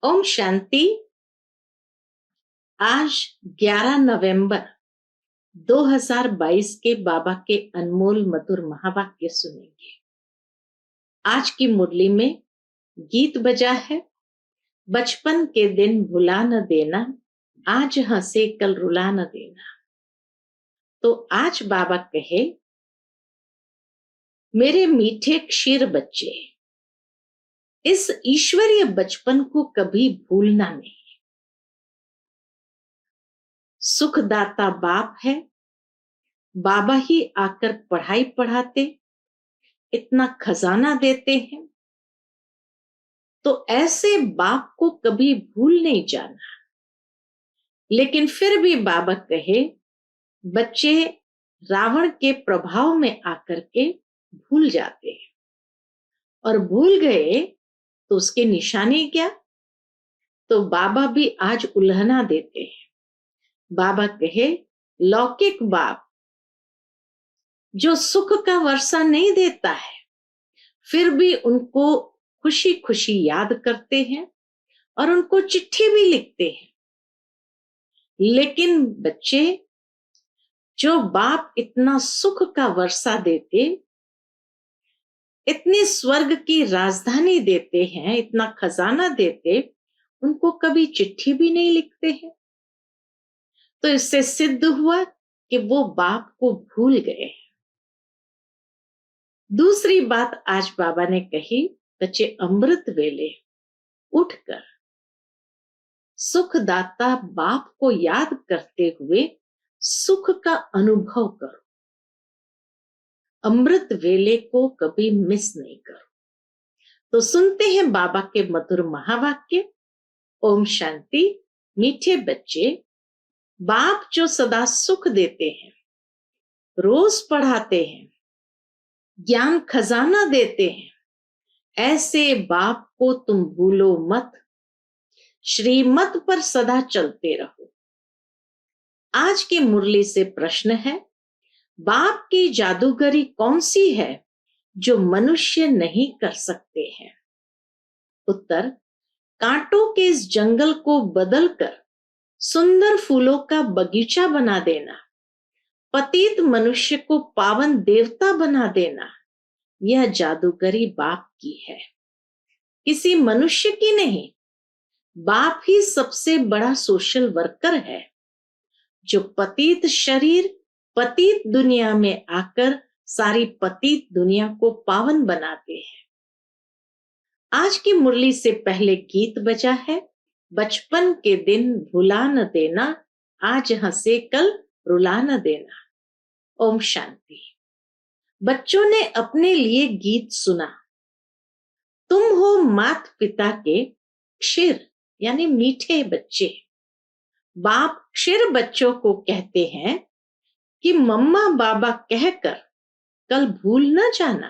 ओम शांति। आज 11 नवंबर 2022 के बाबा के अनमोल मधुर महावाक्य सुनेंगे। आज की मुरली में गीत बजा है, बचपन के दिन भुला न देना, आज हंसे कल रुला न देना। तो आज बाबा कहे, मेरे मीठे क्षीर बच्चे, इस ईश्वरीय बचपन को कभी भूलना नहीं। सुखदाता बाप है, बाबा ही आकर पढ़ाई पढ़ाते, इतना खजाना देते हैं, तो ऐसे बाप को कभी भूल नहीं जाना। लेकिन फिर भी बाबा कहे, बच्चे रावण के प्रभाव में आकर के भूल जाते हैं, और भूल गए तो उसके निशानी क्या? तो बाबा भी आज उल्हना देते हैं। बाबा कहे, लौकिक बाप जो सुख का वर्षा नहीं देता है, फिर भी उनको खुशी खुशी याद करते हैं और उनको चिट्ठी भी लिखते हैं। लेकिन बच्चे, जो बाप इतना सुख का वर्षा देते, इतनी स्वर्ग की राजधानी देते हैं, इतना खजाना देते, उनको कभी चिट्ठी भी नहीं लिखते हैं। तो इससे सिद्ध हुआ कि वो बाप को भूल गए। दूसरी बात आज बाबा ने कही, बच्चे अमृत वेले उठकर सुखदाता बाप को याद करते हुए सुख का अनुभव करो। अमृत वेले को कभी मिस नहीं करो। तो सुनते हैं बाबा के मधुर महावाक्य। ओम शांति। मीठे बच्चे, बाप जो सदा सुख देते हैं, रोज पढ़ाते हैं, ज्ञान खजाना देते हैं, ऐसे बाप को तुम भूलो मत, श्रीमत पर सदा चलते रहो। आज की मुरली से प्रश्न है, बाप की जादूगरी कौन सी है जो मनुष्य नहीं कर सकते हैं? उत्तर, कांटों के इस जंगल को बदलकर सुंदर फूलों का बगीचा बना देना, पतित मनुष्य को पावन देवता बना देना, यह जादूगरी बाप की है, किसी मनुष्य की नहीं। बाप ही सबसे बड़ा सोशल वर्कर है, जो पतित शरीर, पतित दुनिया में आकर सारी पतित दुनिया को पावन बनाते हैं। आज की मुरली से पहले गीत बजा है, बचपन के दिन भुला न देना, आज हंसे कल रुला न देना। ओम शांति। बच्चों ने अपने लिए गीत सुना। तुम हो माता पिता के क्षीर यानी मीठे बच्चे। बाप क्षीर बच्चों को कहते हैं कि मम्मा बाबा कहकर कल भूल न जाना।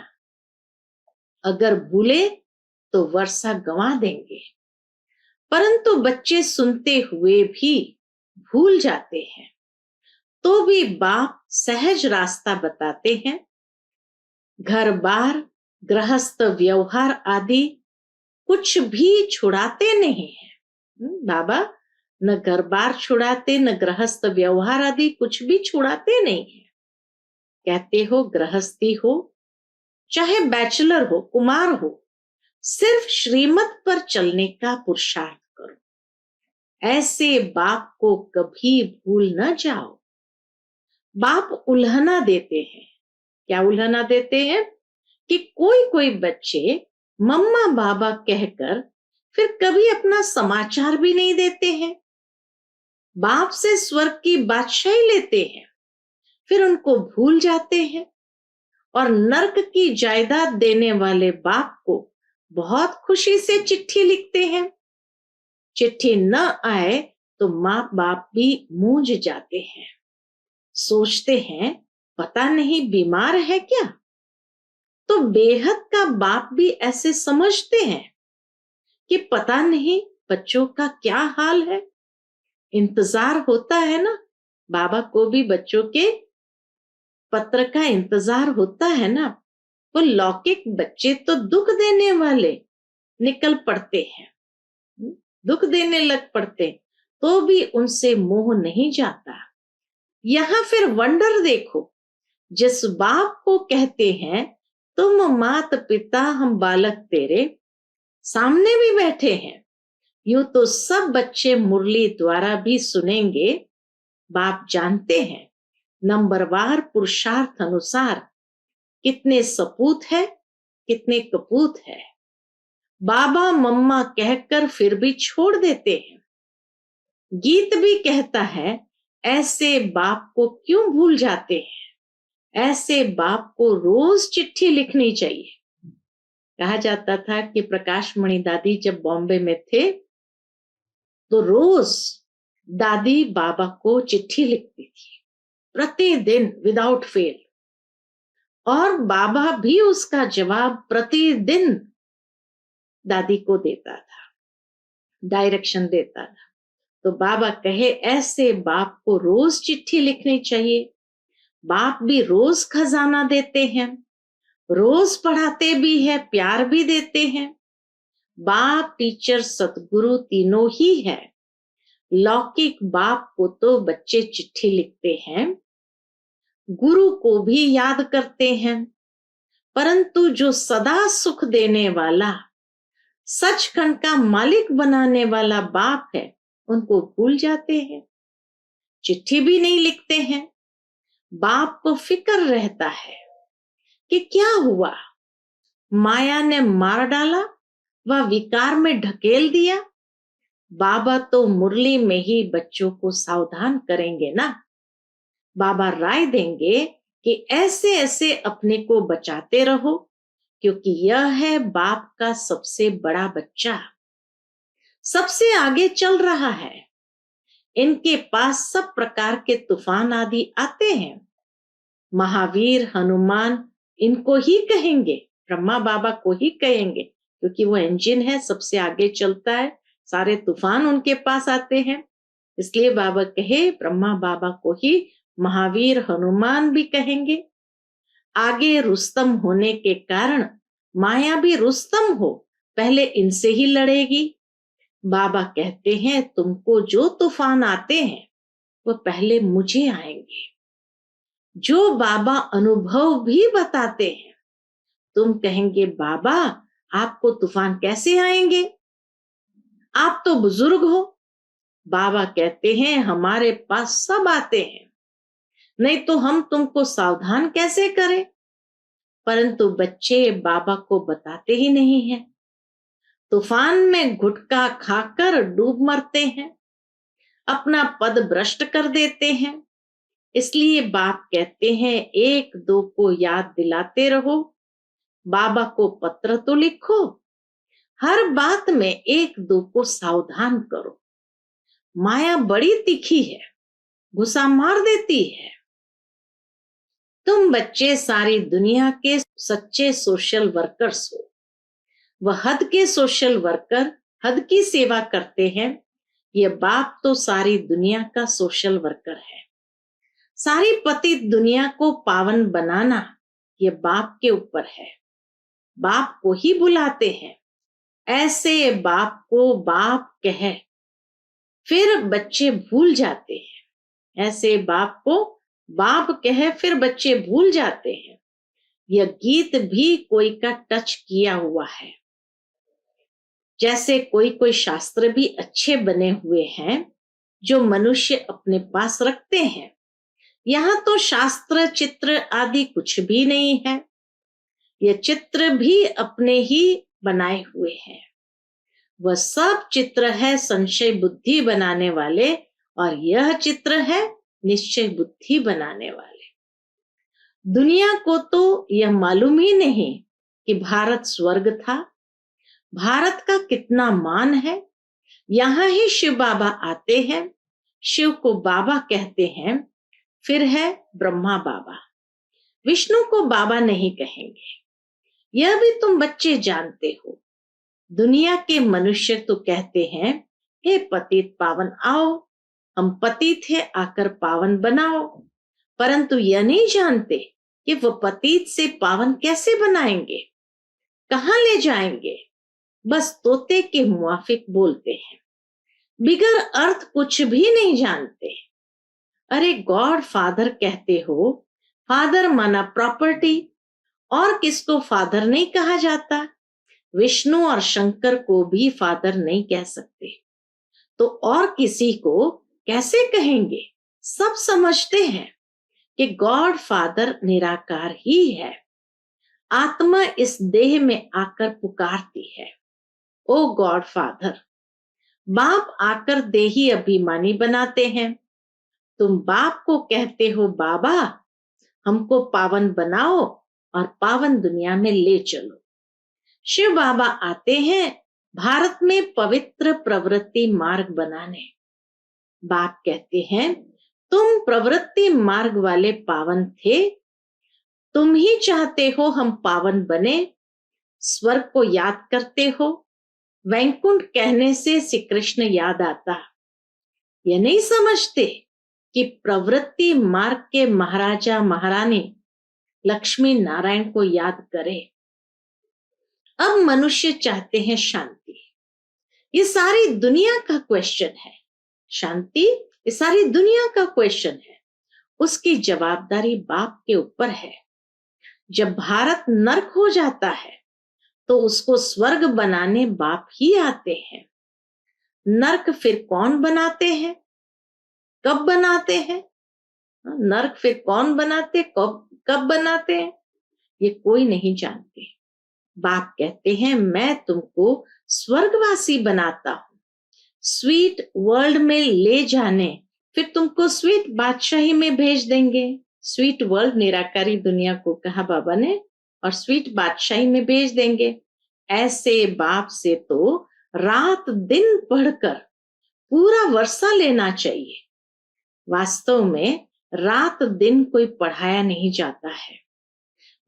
अगर भूले तो वर्षा गंवा देंगे। परंतु बच्चे सुनते हुए भी भूल जाते हैं, तो भी बाप सहज रास्ता बताते हैं। घर बार, गृहस्थ व्यवहार आदि कुछ भी छुड़ाते नहीं है। बाबा न घर बार छुड़ाते, न गृहस्थ व्यवहार आदि कुछ भी छुड़ाते नहीं है। कहते हो गृहस्थी हो, चाहे बैचलर हो, कुमार हो, सिर्फ श्रीमत पर चलने का पुरुषार्थ करो। ऐसे बाप को कभी भूल न जाओ। बाप उल्हना देते हैं। क्या उल्हना देते हैं? कि कोई कोई बच्चे मम्मा बाबा कहकर फिर कभी अपना समाचार भी नहीं देते हैं। बाप से स्वर्ग की बादशाही लेते हैं, फिर उनको भूल जाते हैं, और नरक की जायदाद देने वाले बाप को बहुत खुशी से चिट्ठी लिखते हैं। चिट्ठी न आए तो माँ बाप भी मूंझ जाते हैं, सोचते हैं पता नहीं बीमार है क्या। तो बेहद का बाप भी ऐसे समझते हैं कि पता नहीं बच्चों का क्या हाल है। इंतजार होता है ना, बाबा को भी बच्चों के पत्र का इंतजार होता है ना। वो लौकिक बच्चे तो दुख देने वाले निकल पड़ते हैं। दुख देने लग पड़ते, तो भी उनसे मोह नहीं जाता। यहाँ फिर वंडर देखो, जिस बाप को कहते हैं तुम मात पिता हम बालक तेरे, सामने भी बैठे हैं, यूं तो सब बच्चे मुरली द्वारा भी सुनेंगे। बाप जानते हैं नंबरवार पुरुषार्थ अनुसार कितने सपूत है, कितने कपूत है। बाबा मम्मा कहकर फिर भी छोड़ देते हैं। गीत भी कहता है ऐसे बाप को क्यों भूल जाते हैं, ऐसे बाप को रोज चिट्ठी लिखनी चाहिए। कहा जाता था कि प्रकाश मणि दादी जब बॉम्बे में थे तो रोज दादी बाबा को चिट्ठी लिखती थी, प्रतिदिन विदाउट फेल, और बाबा भी उसका जवाब प्रतिदिन दादी को देता था, डायरेक्शन देता था। तो बाबा कहे ऐसे बाप को रोज चिट्ठी लिखनी चाहिए। बाप भी रोज खजाना देते हैं, रोज पढ़ाते भी है, प्यार भी देते हैं। बाप टीचर सतगुरु तीनों ही है। लौकिक बाप को तो बच्चे चिट्ठी लिखते हैं, गुरु को भी याद करते हैं, परंतु जो सदा सुख देने वाला, सचखंड का मालिक बनाने वाला बाप है, उनको भूल जाते हैं, चिट्ठी भी नहीं लिखते हैं। बाप को फिक्र रहता है कि क्या हुआ, माया ने मार डाला व विकार में ढकेल दिया। बाबा तो मुरली में ही बच्चों को सावधान करेंगे ना। बाबा राय देंगे कि ऐसे ऐसे अपने को बचाते रहो, क्योंकि यह है बाप का सबसे बड़ा बच्चा, सबसे आगे चल रहा है। इनके पास सब प्रकार के तूफान आदि आते हैं। महावीर हनुमान इनको ही कहेंगे, ब्रह्मा बाबा को ही कहेंगे, क्योंकि वो इंजन है, सबसे आगे चलता है, सारे तूफान उनके पास आते हैं। इसलिए बाबा कहे ब्रह्मा बाबा को ही महावीर हनुमान भी कहेंगे। आगे रुस्तम होने के कारण माया भी रुस्तम हो, पहले इनसे ही लड़ेगी। बाबा कहते हैं तुमको जो तूफान आते हैं वो पहले मुझे आएंगे। जो बाबा अनुभव भी बताते हैं, तुम कहेंगे बाबा आपको तूफान कैसे आएंगे, आप तो बुजुर्ग हो। बाबा कहते हैं हमारे पास सब आते हैं, नहीं तो हम तुमको सावधान कैसे करें। परंतु बच्चे बाबा को बताते ही नहीं हैं, तूफान में गुटखा खाकर डूब मरते हैं, अपना पद भ्रष्ट कर देते हैं। इसलिए बाप कहते हैं एक दो को याद दिलाते रहो, बाबा को पत्र तो लिखो, हर बात में एक दो को सावधान करो। माया बड़ी तीखी है, घुसा मार देती है। तुम बच्चे सारी दुनिया के सच्चे सोशल वर्कर्स हो। वह हद के सोशल वर्कर हद की सेवा करते हैं। ये बाप तो सारी दुनिया का सोशल वर्कर है। सारी पतित दुनिया को पावन बनाना ये बाप के ऊपर है। बाप को ही बुलाते हैं, ऐसे बाप को बाप कहे, फिर बच्चे भूल जाते हैं। ऐसे बाप को बाप कहे फिर बच्चे भूल जाते हैं। यह गीत भी कोई का टच किया हुआ है। जैसे कोई कोई शास्त्र भी अच्छे बने हुए हैं जो मनुष्य अपने पास रखते हैं। यहाँ तो शास्त्र चित्र आदि कुछ भी नहीं है। यह चित्र भी अपने ही बनाए हुए हैं। वह सब चित्र है संशय बुद्धि बनाने वाले, और यह चित्र है निश्चय बुद्धि बनाने वाले। दुनिया को तो यह मालूम ही नहीं कि भारत स्वर्ग था, भारत का कितना मान है। यहाँ ही शिव बाबा आते हैं, शिव को बाबा कहते हैं। फिर है ब्रह्मा बाबा, विष्णु को बाबा नहीं कहेंगे। यह भी तुम बच्चे जानते हो। दुनिया के मनुष्य तो कहते हैं हे पतित पावन आओ, हम पतित है आकर पावन बनाओ, परंतु यह नहीं जानते कि वह पतित से पावन कैसे बनाएंगे, कहां ले जाएंगे। बस तोते के मुआफिक बोलते हैं। बिगर अर्थ कुछ भी नहीं जानते। अरे गॉड फादर कहते हो, फादर माना प्रॉपर्टी, और किसको फादर नहीं कहा जाता? विष्णु और शंकर को भी फादर नहीं कह सकते, तो और किसी को कैसे कहेंगे? सब समझते हैं कि गॉड फादर निराकार ही है। आत्मा इस देह में आकर पुकारती है, ओ गॉड फादर। बाप आकर देही अभिमानी बनाते हैं। तुम बाप को कहते हो, बाबा हमको पावन बनाओ और पावन दुनिया में ले चलो। शिव बाबा आते हैं भारत में पवित्र प्रवृत्ति मार्ग बनाने। बाप कहते हैं, तुम प्रवृत्ति मार्ग वाले पावन थे, तुम ही चाहते हो हम पावन बने। स्वर्ग को याद करते हो, वैकुंठ कहने से श्री कृष्ण याद आता। ये नहीं समझते कि प्रवृत्ति मार्ग के महाराजा महारानी लक्ष्मी नारायण को याद करे। अब मनुष्य चाहते हैं शांति। ये सारी दुनिया का क्वेश्चन है। शांति ये सारी दुनिया का क्वेश्चन है। उसकी जवाबदारी बाप के ऊपर है। जब भारत नर्क हो जाता है तो उसको स्वर्ग बनाने बाप ही आते हैं। नर्क फिर कौन बनाते हैं, कब बनाते हैं? नर्क फिर कौन बनाते, कब बनाते हैं, ये कोई नहीं जानते। बाप कहते हैं, मैं तुमको स्वर्गवासी बनाता हूं, स्वीट वर्ल्ड में ले जाने, फिर तुमको स्वीट बादशाही में भेज देंगे। स्वीट वर्ल्ड निराकारी दुनिया को कहा बाबा ने, और स्वीट बादशाही में भेज देंगे। ऐसे बाप से तो रात दिन पढ़कर पूरा वर्षा लेना चाहिए। वास्तव में रात दिन कोई पढ़ाया नहीं जाता है।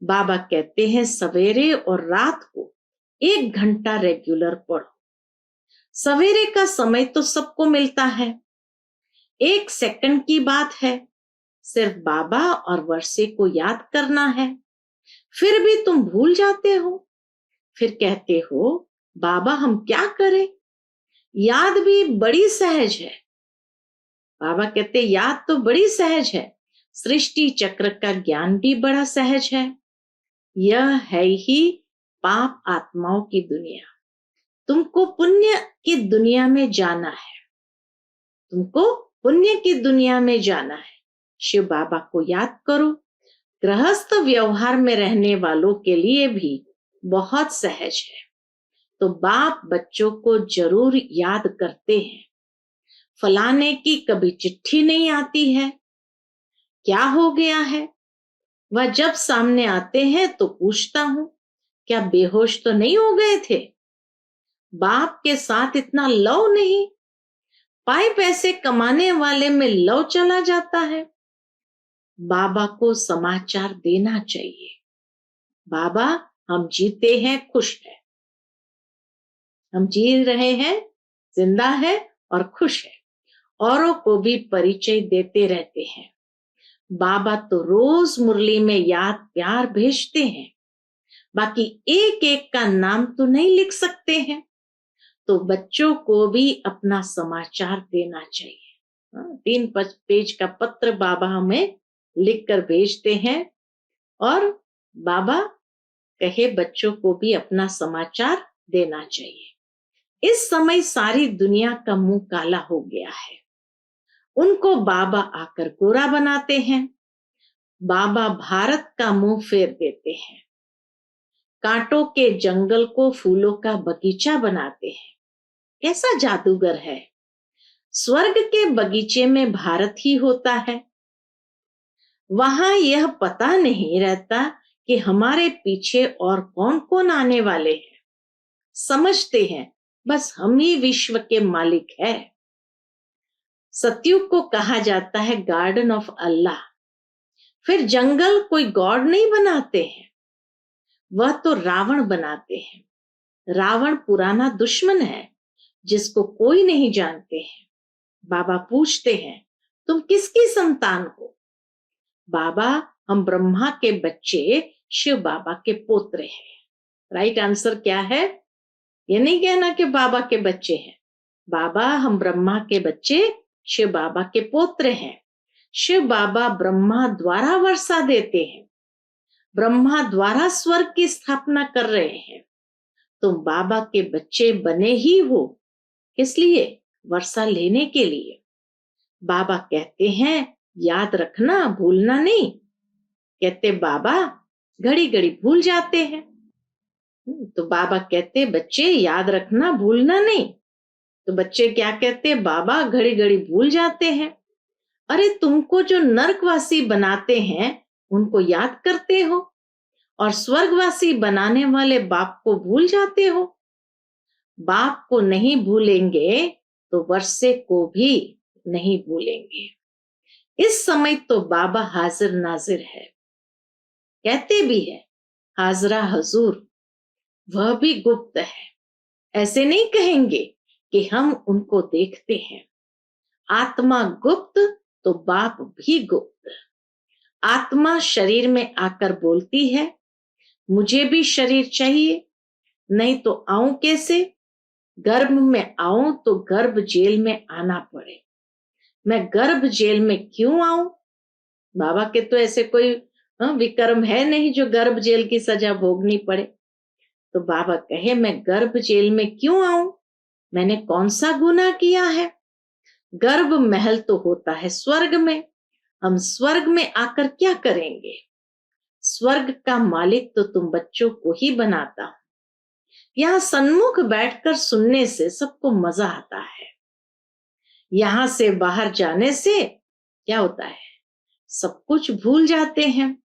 बाबा कहते हैं, सवेरे और रात को 1 घंटा रेगुलर पढ़ो। सवेरे का समय तो सबको मिलता है, 1 सेकंड की बात है, सिर्फ बाबा और वर्षे को याद करना है। फिर भी तुम भूल जाते हो, फिर कहते हो बाबा हम क्या करें? याद भी बड़ी सहज है। बाबा कहते याद तो बड़ी सहज है, सृष्टि चक्र का ज्ञान भी बड़ा सहज है। यह है ही पाप आत्माओं की दुनिया। तुमको पुण्य की दुनिया में जाना है, तुमको पुण्य की दुनिया में जाना है। शिव बाबा को याद करो। गृहस्थ व्यवहार में रहने वालों के लिए भी बहुत सहज है, तो बाप बच्चों को जरूर याद करते हैं। फलाने की कभी चिट्ठी नहीं आती है, क्या हो गया है? वह जब सामने आते हैं तो पूछता हूं, क्या बेहोश तो नहीं हो गए थे? बाप के साथ इतना लव नहीं, पाए पैसे कमाने वाले में लव चला जाता है। बाबा को समाचार देना चाहिए, बाबा हम जीते हैं, खुश है, हम जी रहे हैं, जिंदा है और खुश है। औरों को भी परिचय देते रहते हैं। बाबा तो रोज मुरली में याद प्यार भेजते हैं, बाकी एक एक का नाम तो नहीं लिख सकते हैं, तो बच्चों को भी अपना समाचार देना चाहिए। 3 पेज का पत्र बाबा हमें लिखकर भेजते हैं, और बाबा कहे बच्चों को भी अपना समाचार देना चाहिए। इस समय सारी दुनिया का मुंह काला हो गया है, उनको बाबा आकर गोरा बनाते हैं। बाबा भारत का मुंह फेर देते हैं, कांटों के जंगल को फूलों का बगीचा बनाते हैं। कैसा जादूगर है। स्वर्ग के बगीचे में भारत ही होता है। वहां यह पता नहीं रहता कि हमारे पीछे और कौन कौन आने वाले हैं। समझते हैं बस हम ही विश्व के मालिक है। सतयुग को कहा जाता है गार्डन ऑफ अल्लाह। फिर जंगल कोई गॉड नहीं बनाते हैं, वह तो रावण बनाते हैं। रावण पुराना दुश्मन है जिसको कोई नहीं जानते हैं। बाबा पूछते हैं, तुम किसकी संतान हो? बाबा हम ब्रह्मा के बच्चे शिव बाबा के पोत्र हैं। राइट आंसर क्या है? ये नहीं कहना कि बाबा के बच्चे हैं, बाबा हम ब्रह्मा के बच्चे शिव बाबा के पोत्र हैं। शिव बाबा ब्रह्मा द्वारा वर्षा देते हैं, ब्रह्मा द्वारा स्वर्ग की स्थापना कर रहे हैं। तुम बाबा के बच्चे बने ही हो, किस लिए? वर्षा लेने के लिए। बाबा कहते हैं याद रखना, भूलना नहीं। कहते बाबा घड़ी घड़ी भूल जाते हैं, तो बाबा कहते बच्चे याद रखना, भूलना नहीं। तो बच्चे क्या कहते? बाबा घड़ी घड़ी भूल जाते हैं। अरे तुमको जो नरकवासी बनाते हैं उनको याद करते हो, और स्वर्गवासी बनाने वाले बाप को भूल जाते हो। बाप को नहीं भूलेंगे तो वर्षे को भी नहीं भूलेंगे। इस समय तो बाबा हाजिर नाजिर है, कहते भी है हाजरा हजूर, वह भी गुप्त है। ऐसे नहीं कहेंगे कि हम उनको देखते हैं। आत्मा गुप्त तो बाप भी गुप्त। आत्मा शरीर में आकर बोलती है मुझे भी शरीर चाहिए, नहीं तो आऊं कैसे? गर्भ में आऊं तो गर्भ जेल में आना पड़े। मैं गर्भ जेल में क्यों आऊं? बाबा के तो ऐसे कोई विक्रम है नहीं जो गर्भ जेल की सजा भोगनी पड़े। तो बाबा कहे मैं गर्भ जेल में क्यों आऊं? मैंने कौन सा गुनाह किया है? गर्भ महल तो होता है स्वर्ग में, हम स्वर्ग में आकर क्या करेंगे? स्वर्ग का मालिक तो तुम बच्चों को ही बनाता हूं। यहाँ सन्मुख बैठकर सुनने से सबको मजा आता है, यहां से बाहर जाने से क्या होता है? सब कुछ भूल जाते हैं।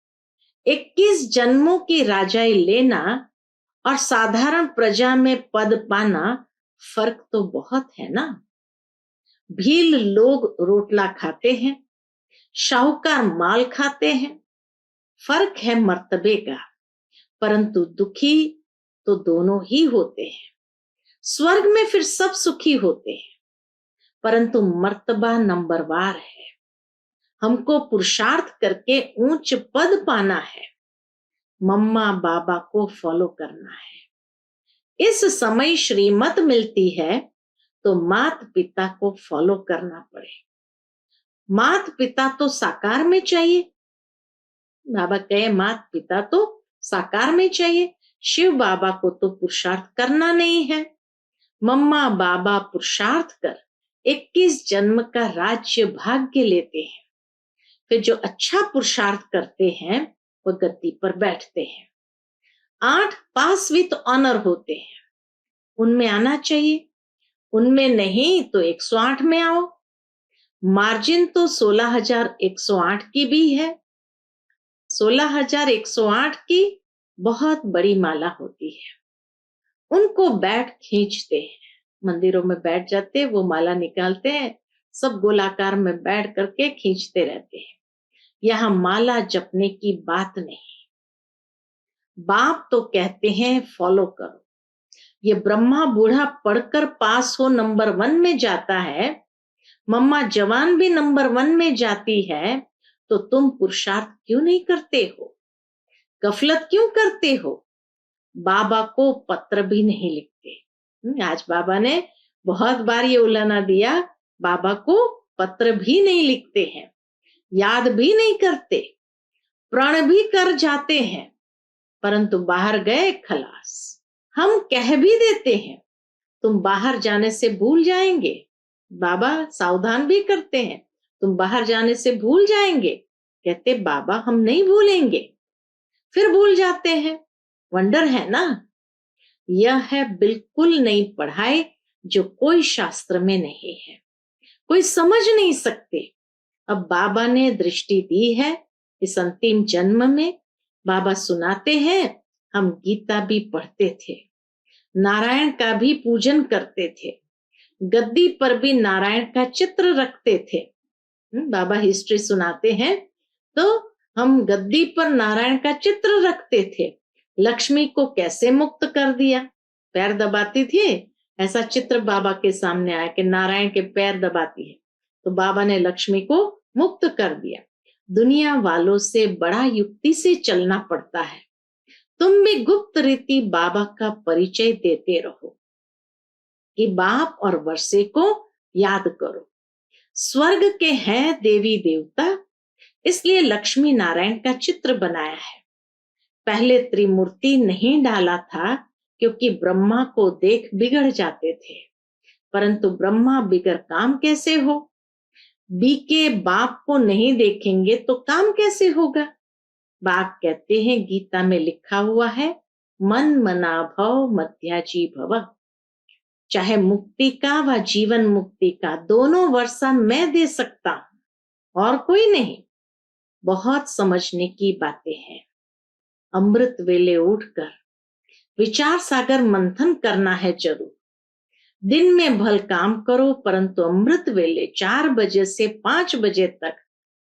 21 जन्मों की राजाई लेना और साधारण प्रजा में पद पाना फर्क तो बहुत है ना। भील लोग रोटला खाते हैं, शाहूकार माल खाते हैं। फर्क है मर्तबे का, परंतु दुखी तो दोनों ही होते हैं। स्वर्ग में फिर सब सुखी होते हैं, परंतु मर्तबा नंबरवार है। हमको पुरुषार्थ करके ऊंच पद पाना है, मम्मा बाबा को फॉलो करना है। इस समय श्रीमत मिलती है तो मात पिता को फॉलो करना पड़े। मात पिता तो साकार में चाहिए। बाबा कहे मात पिता तो साकार में चाहिए, शिव बाबा को तो पुरुषार्थ करना नहीं है। मम्मा बाबा पुरुषार्थ कर 21 जन्म का राज्य भाग्य लेते हैं। फिर जो अच्छा पुरुषार्थ करते हैं वो गद्दी पर बैठते हैं। 8 पास विद ऑनर होते हैं, उनमें आना चाहिए। उनमें नहीं तो 108 में आओ। मार्जिन तो 16,108 की भी है। 16,108 की बहुत बड़ी माला होती है। उनको बैठ खींचते हैं, मंदिरों में बैठ जाते, वो माला निकालते हैं, सब गोलाकार में बैठ करके खींचते रहते हैं। यहाँ माला जपने की बात नहीं। बाप तो कहते हैं फॉलो करो। ये ब्रह्मा बूढ़ा पढ़कर पास हो नंबर 1 में जाता है, मम्मा जवान भी नंबर 1 में जाती है, तो तुम पुरुषार्थ क्यों नहीं करते हो? गफलत क्यों करते हो? बाबा को पत्र भी नहीं लिखते। आज बाबा ने बहुत बार ये उलाना दिया, बाबा को पत्र भी नहीं लिखते हैं, याद भी नहीं करते, प्रण भी कर जाते हैं, परंतु बाहर गए खलास। हम कह भी देते हैं तुम बाहर जाने से भूल जाएंगे, बाबा सावधान भी करते हैं तुम बाहर जाने से भूल जाएंगे। कहते बाबा हम नहीं भूलेंगे, फिर भूल जाते हैं। वंडर है ना। यह है बिल्कुल नई पढ़ाई जो कोई शास्त्र में नहीं है, कोई समझ नहीं सकते। अब बाबा ने दृष्टि दी है इस अंतिम जन्म में। बाबा सुनाते हैं हम गीता भी पढ़ते थे, नारायण का भी पूजन करते थे, गद्दी पर भी नारायण का चित्र रखते थे। बाबा हिस्ट्री सुनाते हैं तो हम गद्दी पर नारायण का चित्र रखते थे। लक्ष्मी को कैसे मुक्त कर दिया? पैर दबाती थी, ऐसा चित्र बाबा के सामने आया कि नारायण के पैर दबाती है, तो बाबा ने लक्ष्मी को मुक्त कर दिया। दुनिया वालों से बड़ा युक्ति से चलना पड़ता है। तुम भी गुप्त रीति बाबा का परिचय देते रहो। कि बाप और वर्षे को याद करो। स्वर्ग के हैं देवी देवता, इसलिए लक्ष्मी नारायण का चित्र बनाया है। पहले त्रिमूर्ति नहीं डाला था क्योंकि ब्रह्मा को देख बिगड़ जाते थे, परंतु ब्रह्मा बिगड़ काम कैसे हो? बी के बाप को नहीं देखेंगे तो काम कैसे होगा? बाप कहते हैं, गीता में लिखा हुआ है, मन मना भव मध्याजी भव। चाहे मुक्ति का व जीवन मुक्ति का दोनों वर्षा मैं दे सकता हूं और कोई नहीं। बहुत समझने की बातें हैं। अमृत वेले उठकर विचार सागर मंथन करना है जरूर। दिन में भल काम करो, परंतु अमृत वेले 4 बजे से 5 बजे तक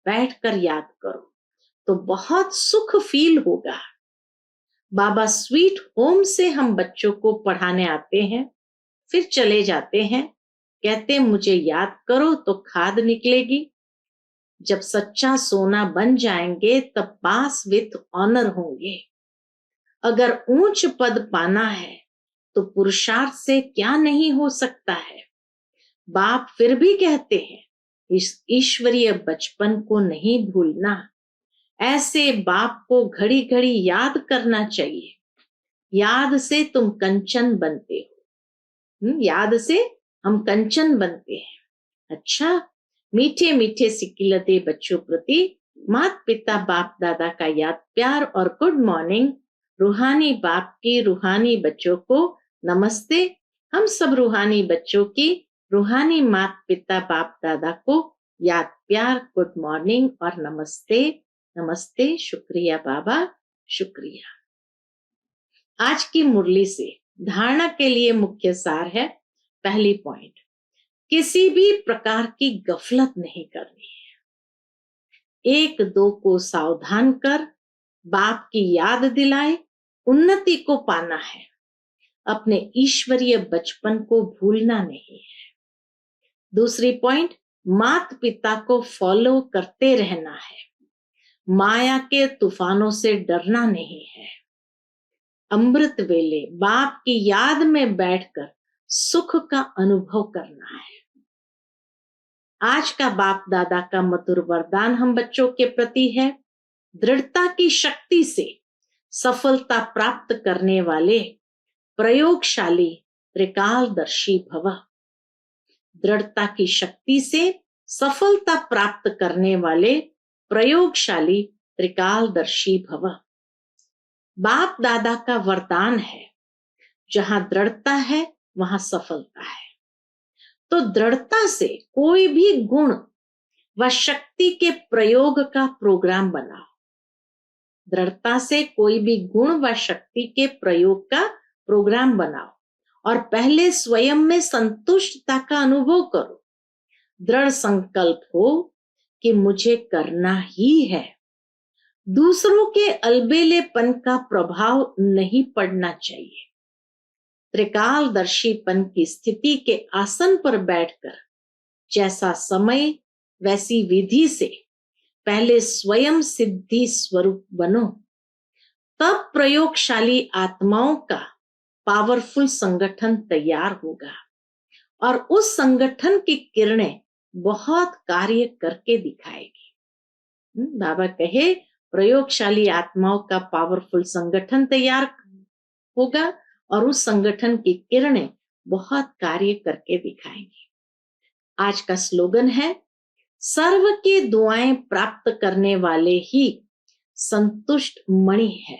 बैठकर याद करो तो बहुत सुख फील होगा। बाबा स्वीट होम से हम बच्चों को पढ़ाने आते हैं, फिर चले जाते हैं। कहते मुझे याद करो तो खाद निकलेगी। जब सच्चा सोना बन जाएंगे तब पास विथ ऑनर होंगे। अगर ऊंच पद पाना है तो पुरुषार्थ से क्या नहीं हो सकता है। बाप फिर भी कहते हैं, इस ईश्वरीय बचपन को नहीं भूलना। ऐसे बाप को घड़ी घड़ी याद करना चाहिए। याद से तुम कंचन बनते हो। याद से हम कंचन बनते हैं। अच्छा, मीठे मीठे सिकिलते बच्चों प्रति माता पिता बाप दादा का याद प्यार और गुड मॉर्निंग। रूहानी बाप की रूहानी बच्चों को नमस्ते। हम सब रूहानी बच्चों की रूहानी माता पिता बाप दादा को याद प्यार गुड मॉर्निंग और नमस्ते। नमस्ते, शुक्रिया बाबा, शुक्रिया। आज की मुरली से धारणा के लिए मुख्य सार है, पहली पॉइंट, किसी भी प्रकार की गफलत नहीं करनी है। 1-2 को सावधान कर बाप की याद दिलाए, उन्नति को पाना है। अपने ईश्वरीय बचपन को भूलना नहीं है। दूसरी पॉइंट, माता पिता को फॉलो करते रहना है। माया के तूफानों से डरना नहीं है। अमृत वेले बाप की याद में बैठकर सुख का अनुभव करना है। आज का बाप दादा का मधुर वरदान हम बच्चों के प्रति है, दृढ़ता की शक्ति से सफलता प्राप्त करने वाले प्रयोगशाली त्रिकालदर्शी भव। दृढ़ता की शक्ति से सफलता प्राप्त करने वाले प्रयोगशाली त्रिकालदर्शी भव। बाप दादा का वरदान है, जहां दृढ़ता है वहां सफलता है। तो दृढ़ता से कोई भी गुण व शक्ति के प्रयोग का प्रोग्राम बनाओ। दृढ़ता से कोई भी गुण व शक्ति के प्रयोग का प्रोग्राम बनाओ और पहले स्वयं में संतुष्टता का अनुभव करो। दृढ़ संकल्प हो कि मुझे करना ही है। दूसरों के अलबेलेपन का प्रभाव नहीं पड़ना चाहिए। त्रिकालदर्शीपन की स्थिति के आसन पर बैठकर जैसा समय वैसी विधि से पहले स्वयं सिद्धि स्वरूप बनो, तब प्रयोगशाली आत्माओं का पावरफुल संगठन तैयार होगा और उस संगठन की किरणें बहुत कार्य करके दिखाएगी। बाबा कहे, प्रयोगशाली आत्माओं का पावरफुल संगठन तैयार होगा और उस संगठन की किरणें बहुत कार्य करके दिखाएंगी। आज का स्लोगन है, सर्व की दुआएं प्राप्त करने वाले ही संतुष्ट मणि है।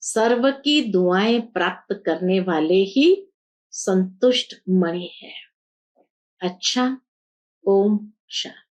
सर्व की दुआएं प्राप्त करने वाले ही संतुष्ट मणि है। अच्छा, ओम शांति।